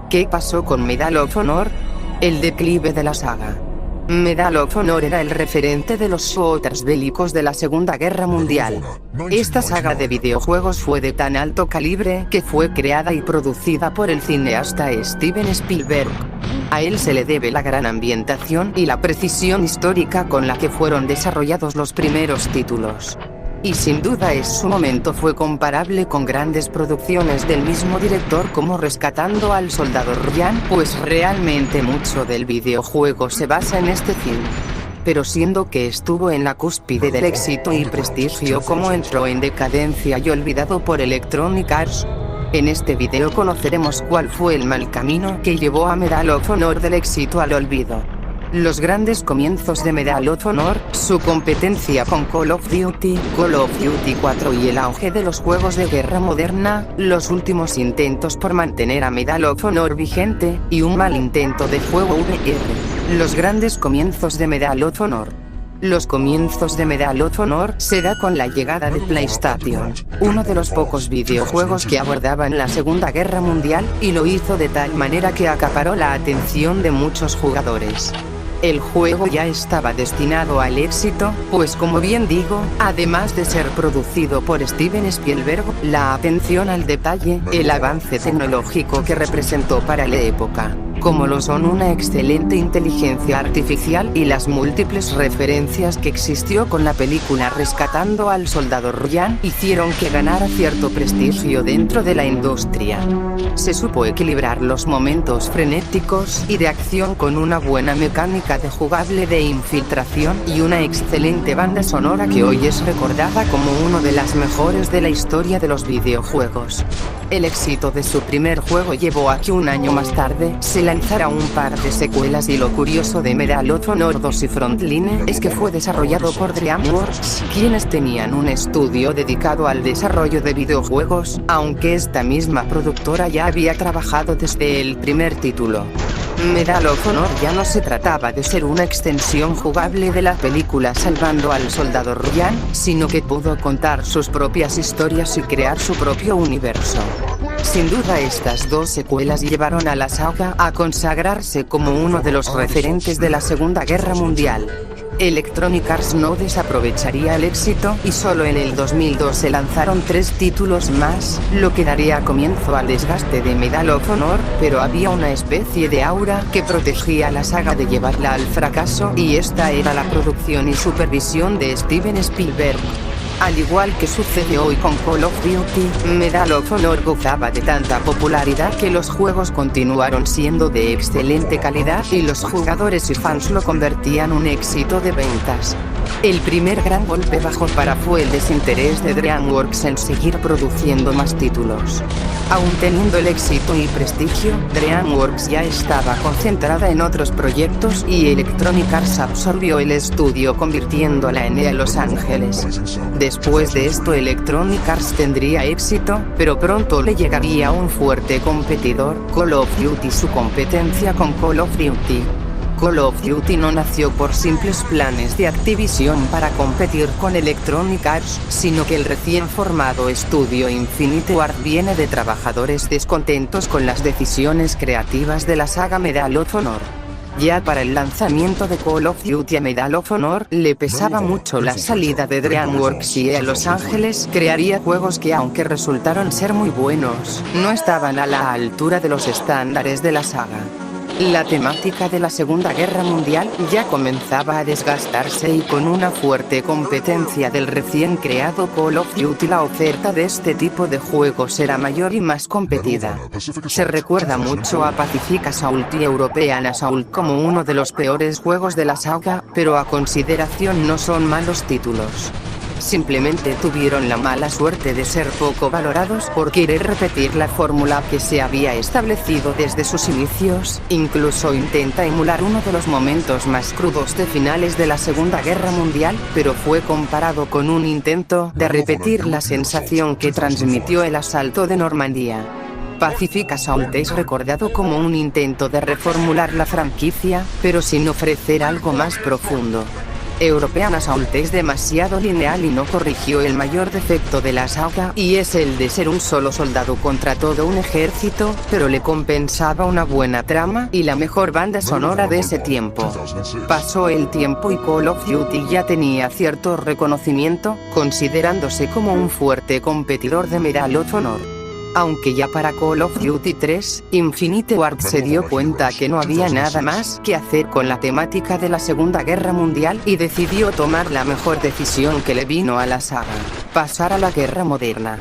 ¿Qué pasó con Medal of Honor? El declive de la saga. Medal of Honor era el referente de los shooters bélicos de la Segunda Guerra Mundial. Esta saga de videojuegos fue de tan alto calibre que fue creada y producida por el cineasta Steven Spielberg. A él se le debe la gran ambientación y la precisión histórica con la que fueron desarrollados los primeros títulos. Y sin duda su momento fue comparable con grandes producciones del mismo director como Rescatando al Soldado Ryan, pues realmente mucho del videojuego se basa en este film. Pero siendo que estuvo en la cúspide del éxito y prestigio, como entró en decadencia y olvidado por Electronic Arts. En este video conoceremos cuál fue el mal camino que llevó a Medal of Honor del éxito al olvido. Los grandes comienzos de Medal of Honor, su competencia con Call of Duty 4 y el auge de los juegos de guerra moderna, los últimos intentos por mantener a Medal of Honor vigente, y un mal intento de juego VR. Los grandes comienzos de Medal of Honor. Los comienzos de Medal of Honor se da con la llegada de PlayStation, uno de los pocos videojuegos que abordaban la Segunda Guerra Mundial, y lo hizo de tal manera que acaparó la atención de muchos jugadores. El juego ya estaba destinado al éxito, pues como bien digo, además de ser producido por Steven Spielberg, la atención al detalle, el avance tecnológico que representó para la época, como lo son una excelente inteligencia artificial y las múltiples referencias que existió con la película Rescatando al Soldado Ryan, hicieron que ganara cierto prestigio dentro de la industria. Se supo equilibrar los momentos frenéticos y de acción con una buena mecánica de jugable de infiltración y una excelente banda sonora que hoy es recordada como una de las mejores de la historia de los videojuegos. El éxito de su primer juego llevó a que un año más tarde se lanzara un par de secuelas, y lo curioso de Medal of Honor 2 y Frontline es que fue desarrollado por DreamWorks, quienes tenían un estudio dedicado al desarrollo de videojuegos, aunque esta misma productora ya había trabajado desde el primer título. Medal of Honor ya no se trataba de ser una extensión jugable de la película Salvando al Soldado Ryan, sino que pudo contar sus propias historias y crear su propio universo. Sin duda estas dos secuelas llevaron a la saga a consagrarse como uno de los referentes de la Segunda Guerra Mundial. Electronic Arts no desaprovecharía el éxito, y solo en el 2002 se lanzaron 3 títulos más, lo que daría comienzo al desgaste de Medal of Honor, pero había una especie de aura que protegía a la saga de llevarla al fracaso, y esta era la producción y supervisión de Steven Spielberg. Al igual que sucede hoy con Call of Duty, Medal of Honor gozaba de tanta popularidad que los juegos continuaron siendo de excelente calidad y los jugadores y fans lo convertían en un éxito de ventas. El primer gran golpe bajo para fue el desinterés de DreamWorks en seguir produciendo más títulos. Aún teniendo el éxito y prestigio, DreamWorks ya estaba concentrada en otros proyectos y Electronic Arts absorbió el estudio convirtiéndola en Los Ángeles. Después de esto Electronic Arts tendría éxito, pero pronto le llegaría un fuerte competidor, Call of Duty. Su competencia con Call of Duty. Call of Duty no nació por simples planes de Activision para competir con Electronic Arts, sino que el recién formado estudio Infinite Ward viene de trabajadores descontentos con las decisiones creativas de la saga Medal of Honor. Ya para el lanzamiento de Call of Duty a Medal of Honor le pesaba mucho la salida de DreamWorks, y Los Ángeles crearía juegos que, aunque resultaron ser muy buenos, no estaban a la altura de los estándares de la saga. La temática de la Segunda Guerra Mundial ya comenzaba a desgastarse, y con una fuerte competencia del recién creado Call of Duty la oferta de este tipo de juegos era mayor y más competida. Se recuerda mucho a Pacific Assault y European Assault como uno de los peores juegos de la saga, pero a consideración no son malos títulos. Simplemente tuvieron la mala suerte de ser poco valorados por querer repetir la fórmula que se había establecido desde sus inicios. Incluso intenta emular uno de los momentos más crudos de finales de la Segunda Guerra Mundial, pero fue comparado con un intento de repetir la sensación que transmitió el asalto de Normandía. Pacific Assault es recordado como un intento de reformular la franquicia, pero sin ofrecer algo más profundo. European Assault es demasiado lineal y no corrigió el mayor defecto de la saga, y es el de ser un solo soldado contra todo un ejército, pero le compensaba una buena trama y la mejor banda sonora de ese tiempo. Pasó el tiempo y Call of Duty ya tenía cierto reconocimiento, considerándose como un fuerte competidor de Medal of Honor. Aunque ya para Call of Duty 3, Infinite Ward se dio cuenta que no había nada más que hacer con la temática de la Segunda Guerra Mundial y decidió tomar la mejor decisión que le vino a la saga: pasar a la guerra moderna.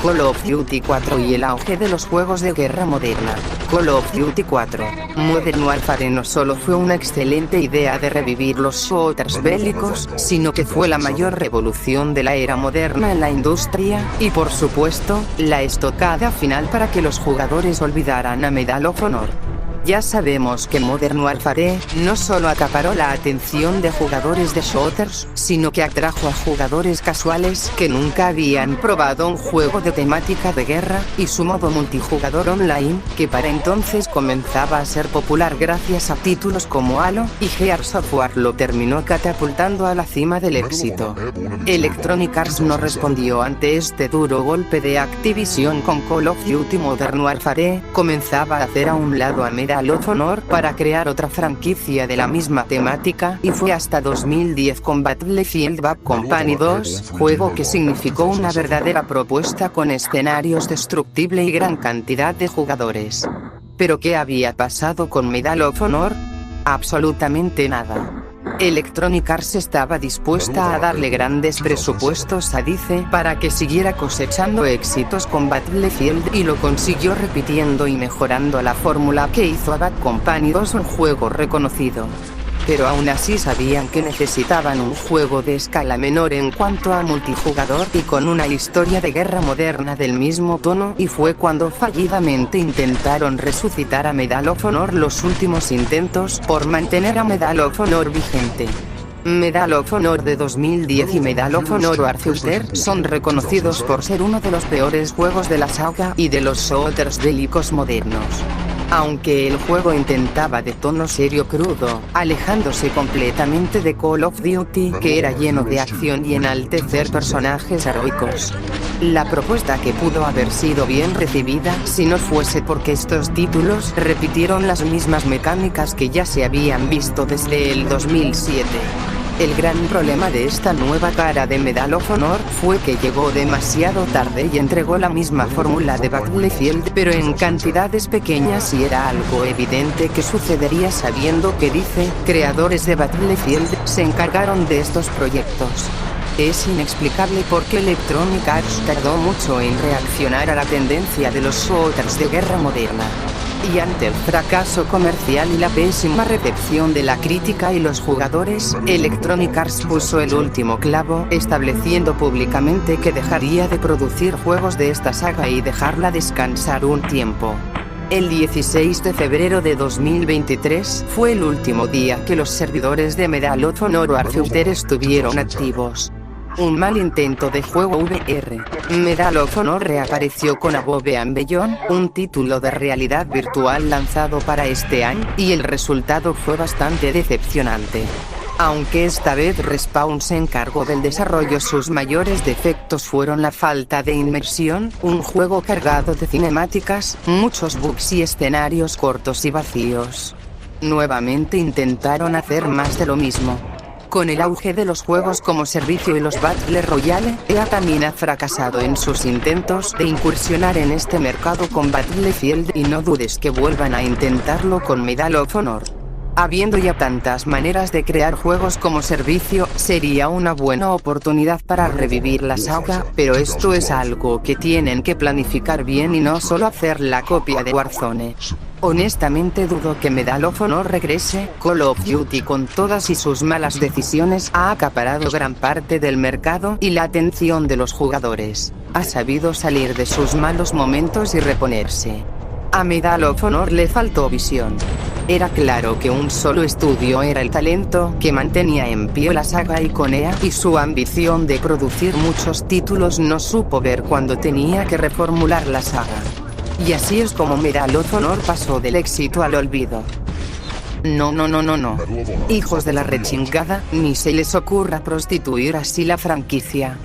Call of Duty 4 y el auge de los juegos de guerra moderna. Call of Duty 4 Modern Warfare no solo fue una excelente idea de revivir los shooters bélicos, sino que fue la mayor revolución de la era moderna en la industria, y por supuesto, la estocada final para que los jugadores olvidaran a Medal of Honor. Ya sabemos que Modern Warfare no solo acaparó la atención de jugadores de shooters, sino que atrajo a jugadores casuales que nunca habían probado un juego de temática de guerra, y su modo multijugador online, que para entonces comenzaba a ser popular gracias a títulos como Halo y Gears of War, lo terminó catapultando a la cima del éxito. Electronic Arts no respondió ante este duro golpe de Activision con Call of Duty Modern Warfare, comenzaba a hacer a un lado a Medal of Honor para crear otra franquicia de la misma temática, y fue hasta 2010 con Battlefield Bad Company 2, juego que significó una verdadera propuesta con escenarios destructibles y gran cantidad de jugadores. ¿Pero qué había pasado con Medal of Honor? Absolutamente nada. Electronic Arts estaba dispuesta a darle grandes presupuestos a DICE para que siguiera cosechando éxitos con Battlefield, y lo consiguió repitiendo y mejorando la fórmula que hizo a Bad Company 2 un juego reconocido. Pero aún así sabían que necesitaban un juego de escala menor en cuanto a multijugador y con una historia de guerra moderna del mismo tono, y fue cuando fallidamente intentaron resucitar a Medal of Honor. Los últimos intentos por mantener a Medal of Honor vigente. Medal of Honor de 2010 y Medal of Honor Warfighter son reconocidos por ser uno de los peores juegos de la saga y de los shooters bélicos modernos. Aunque el juego intentaba de tono serio crudo, alejándose completamente de Call of Duty, que era lleno de acción y enaltecer personajes heroicos. La propuesta que pudo haber sido bien recibida si no fuese porque estos títulos repitieron las mismas mecánicas que ya se habían visto desde el 2007. El gran problema de esta nueva cara de Medal of Honor fue que llegó demasiado tarde y entregó la misma fórmula de Battlefield, pero en cantidades pequeñas, y era algo evidente que sucedería sabiendo que DICE, creadores de Battlefield, se encargaron de estos proyectos. Es inexplicable por qué Electronic Arts tardó mucho en reaccionar a la tendencia de los shooters de guerra moderna. Y ante el fracaso comercial y la pésima recepción de la crítica y los jugadores, Electronic Arts puso el último clavo, estableciendo públicamente que dejaría de producir juegos de esta saga y dejarla descansar un tiempo. El 16 de febrero de 2023 fue el último día que los servidores de Medal of Honor Warfighter estuvieron activos. Un mal intento de juego VR. Medal of Honor reapareció con Above and Beyond, un título de realidad virtual lanzado para este año, y el resultado fue bastante decepcionante. Aunque esta vez Respawn se encargó del desarrollo, sus mayores defectos fueron la falta de inmersión, un juego cargado de cinemáticas, muchos bugs y escenarios cortos y vacíos. Nuevamente intentaron hacer más de lo mismo. Con el auge de los juegos como servicio y los Battle Royale, EA también ha fracasado en sus intentos de incursionar en este mercado con Battlefield, y no dudes que vuelvan a intentarlo con Medal of Honor. Habiendo ya tantas maneras de crear juegos como servicio, sería una buena oportunidad para revivir la saga, pero esto es algo que tienen que planificar bien y no solo hacer la copia de Warzone. Honestamente dudo que Medal of Honor regrese. Call of Duty, con todas y sus malas decisiones, ha acaparado gran parte del mercado y la atención de los jugadores. Ha sabido salir de sus malos momentos y reponerse. A Medal of Honor le faltó visión. Era claro que un solo estudio era el talento que mantenía en pie la saga, y con EA y su ambición de producir muchos títulos no supo ver cuándo tenía que reformular la saga. Y así es como Medal of Honor pasó del éxito al olvido. No, no, no, no, no. Hijos de la rechingada, ni se les ocurra prostituir así la franquicia.